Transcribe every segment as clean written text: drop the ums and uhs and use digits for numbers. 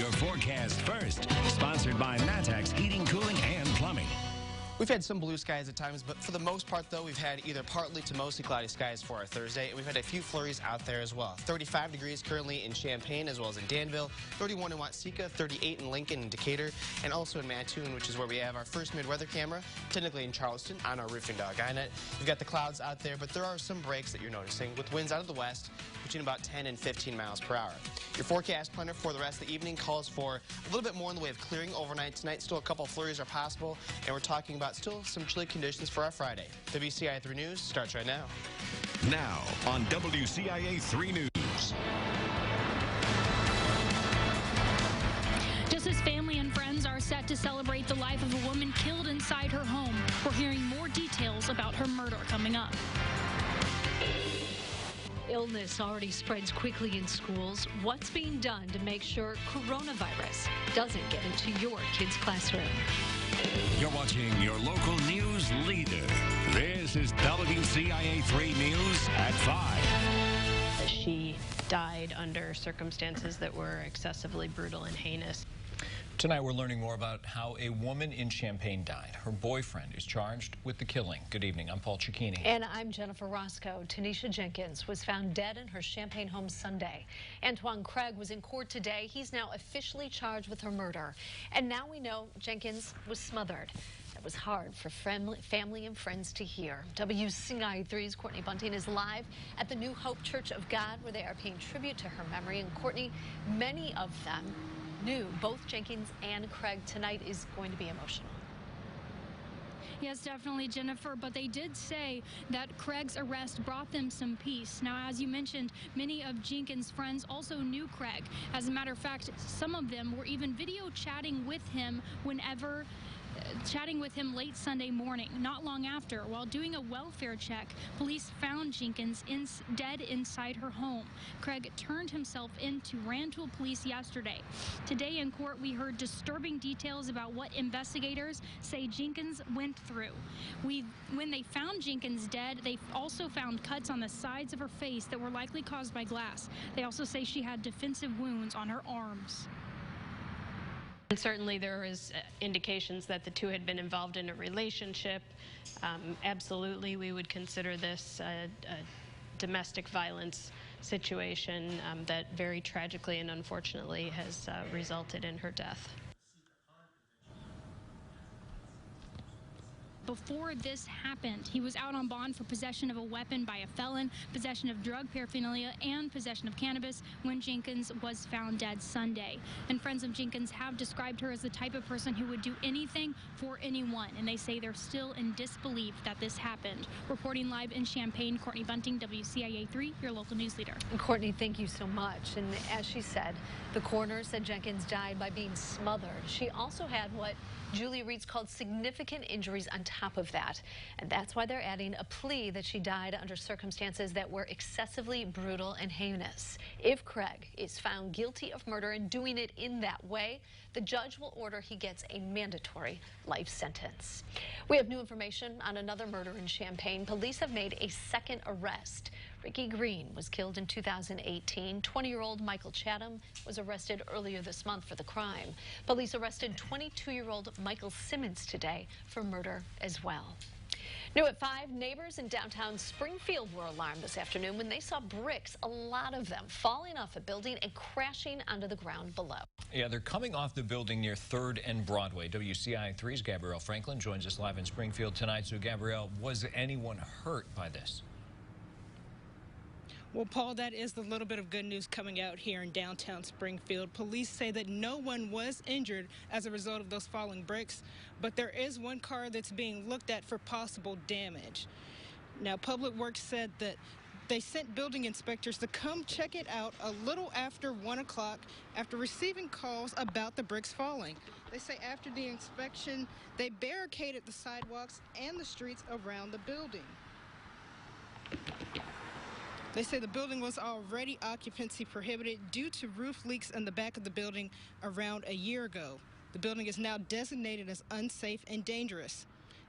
your forecast first. Sponsored by Matex Heating, Cooling, and Plumbing. We've had some blue skies at times, but for the most part, though, we've had either partly to mostly cloudy skies for our Thursday, and we've had a few flurries out there as well. 35 degrees currently in Champaign as well as in Danville, 31 in Watseka, 38 in Lincoln and Decatur, and also in Mattoon, which is where we have our first mid-weather camera, technically in Charleston on our roofing dog iNet. We've got the clouds out there, but there are some breaks that you're noticing with winds out of the west between about 10 and 15 miles per hour. Your forecast planner for the rest of the evening calls for a little bit more in the way of clearing overnight tonight. Still a couple flurries are possible, and we're talking about still some chilly conditions for our Friday. WCIA 3 News starts right now. Now on WCIA 3 News. Just as family and friends are set to celebrate the life of a woman killed inside her home, we're hearing more details about her murder coming up. Illness already spreads quickly in schools. What's being done to make sure coronavirus doesn't get into your kid's classroom? You're watching your local news leader. This is WCIA 3 News at 5. She died under circumstances that were excessively brutal and heinous. Tonight we're learning more about how a woman in Champaign died. Her boyfriend is charged with the killing. Good evening, I'm Paul Cicchini. And I'm Jennifer Roscoe. TENESHA Jenkins was found dead in her Champaign home Sunday. Antoine Craig was in court today. He's now officially charged with her murder. And now we know Jenkins was smothered. That was hard for family and friends to hear. WCIA 3's Courtney Bunting is live at the New Hope Church of God, where they are paying tribute to her memory. And Courtney, many of them knew both Jenkins and Craig. Tonight is going to be emotional. Yes, definitely, Jennifer, but they did say that Craig's arrest brought them some peace. Now, as you mentioned, many of Jenkins' friends also knew Craig. As a matter of fact, some of them were even video chatting with him late Sunday morning. Not long after, while doing a welfare check, police found Jenkins dead inside her home. Craig turned himself in to Rantoul police yesterday. Today in court, we heard disturbing details about what investigators say Jenkins went through. When they found Jenkins dead, they also found cuts on the sides of her face that were likely caused by glass. They also say she had defensive wounds on her arms. And certainly there is indications that the two had been involved in a relationship. Absolutely, we would consider this a domestic violence situation that very tragically and unfortunately has resulted in her death. Before this happened, he was out on bond for possession of a weapon by a felon, possession of drug paraphernalia, and possession of cannabis when Jenkins was found dead Sunday. And friends of Jenkins have described her as the type of person who would do anything for anyone, and they say they're still in disbelief that this happened. Reporting live in Champaign, Courtney Bunting, WCIA 3, your local news leader. And Courtney, thank you so much. And as she said, the coroner said Jenkins died by being smothered. She also had what Julia Reeds called significant injuries on top of that. And that's why they're adding a plea that she died under circumstances that were excessively brutal and heinous. If Craig is found guilty of murder and doing it in that way, the judge will order he gets a mandatory life sentence. We have new information on another murder in Champaign. Police have made a second arrest. Ricky Green was killed in 2018. 20-year-old Michael Chatham was arrested earlier this month for the crime. Police arrested 22-year-old Michael Simmons today for murder as well. New at 5, neighbors in downtown Springfield were alarmed this afternoon when they saw bricks, a lot of them, falling off a building and crashing onto the ground below. Yeah, they're coming off the building near 3rd and Broadway. WCIA 3's Gabrielle Franklin joins us live in Springfield tonight. So, Gabrielle, was anyone hurt by this? Well, Paul, that is the little bit of good news coming out here in downtown Springfield. Police say that no one was injured as a result of those falling bricks, but there is one car that's being looked at for possible damage. Now, Public Works said that they sent building inspectors to come check it out a little after 1 o'clock after receiving calls about the bricks falling. They say after the inspection, they barricaded the sidewalks and the streets around the building. They say the building was already occupancy prohibited due to roof leaks in the back of the building around a year ago. The building is now designated as unsafe and dangerous.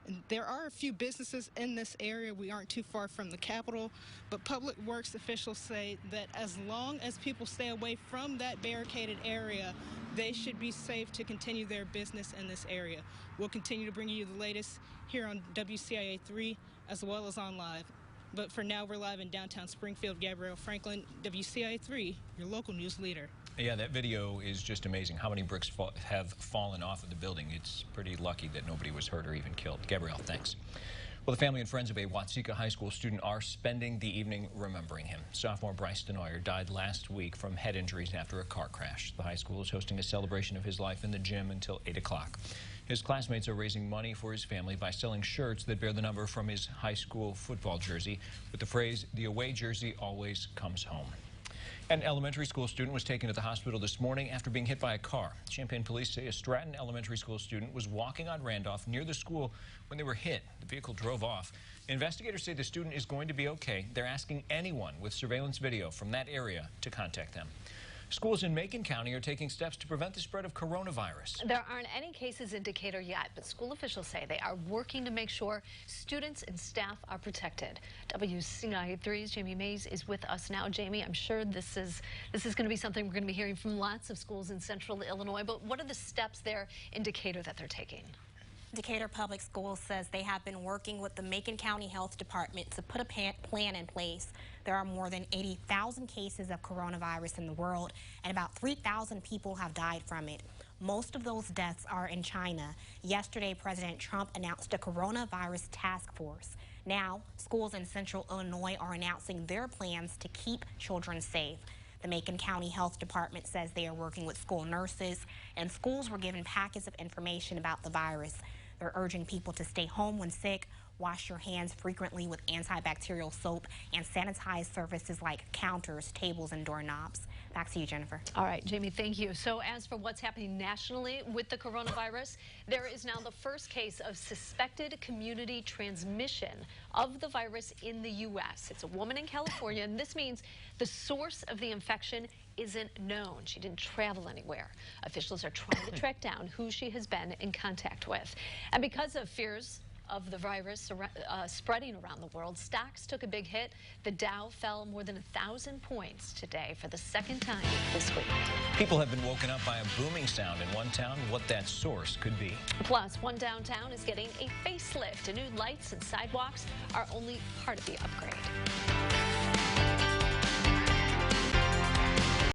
And there are a few businesses in this area. We aren't too far from the Capitol, but public works officials say that as long as people stay away from that barricaded area, they should be safe to continue their business in this area. We'll continue to bring you the latest here on WCIA 3 as well as on live. But for now, we're live in downtown Springfield. Gabrielle Franklin, WCIA 3, your local news leader. Yeah, that video is just amazing. How many bricks have fallen off of the building? It's pretty lucky that nobody was hurt or even killed. Gabrielle, thanks. Well, the family and friends of a Watsika High School student are spending the evening remembering him. Sophomore Bryce Denoyer died last week from head injuries after a car crash. The high school is hosting a celebration of his life in the gym until 8 o'clock. His classmates are raising money for his family by selling shirts that bear the number from his high school football jersey with the phrase, "The away jersey always comes home." An elementary school student was taken to the hospital this morning after being hit by a car. Champaign police say a Stratton elementary school student was walking on Randolph near the school when they were hit. The vehicle drove off. Investigators say the student is going to be okay. They're asking anyone with surveillance video from that area to contact them. Schools in Macon County are taking steps to prevent the spread of coronavirus. There aren't any cases in Decatur yet, but school officials say they are working to make sure students and staff are protected. WCIA 3's Jamie Mays is with us now. Jamie, I'm sure this is going to be something we're going to be hearing from lots of schools in central Illinois, but what are the steps there in Decatur that they're taking? Decatur Public Schools says they have been working with the Macon County Health Department to put a plan in place. There are more than 80,000 cases of coronavirus in the world, and about 3,000 people have died from it. Most of those deaths are in China. Yesterday, President Trump announced a coronavirus task force. Now, schools in central Illinois are announcing their plans to keep children safe. The Macon County Health Department says they are working with school nurses, and schools were given packets of information about the virus. They're urging people to stay home when sick, wash your hands frequently with antibacterial soap, and sanitize surfaces like counters, tables, and doorknobs. Back to you, Jennifer. All right, Jamie, thank you. So as for what's happening nationally with the coronavirus, there is now the first case of suspected community transmission of the virus in the U.S. It's a woman in California, and this means the source of the infection isn't known. She didn't travel anywhere. Officials are trying to track down who she has been in contact with. And because of fears of the virus spreading around the world, stocks took a big hit. The Dow fell more than 1,000 points today for the second time this week. People have been woken up by a booming sound in one town. What that source could be. Plus, one downtown is getting a facelift. And new lights and sidewalks are only part of the upgrade.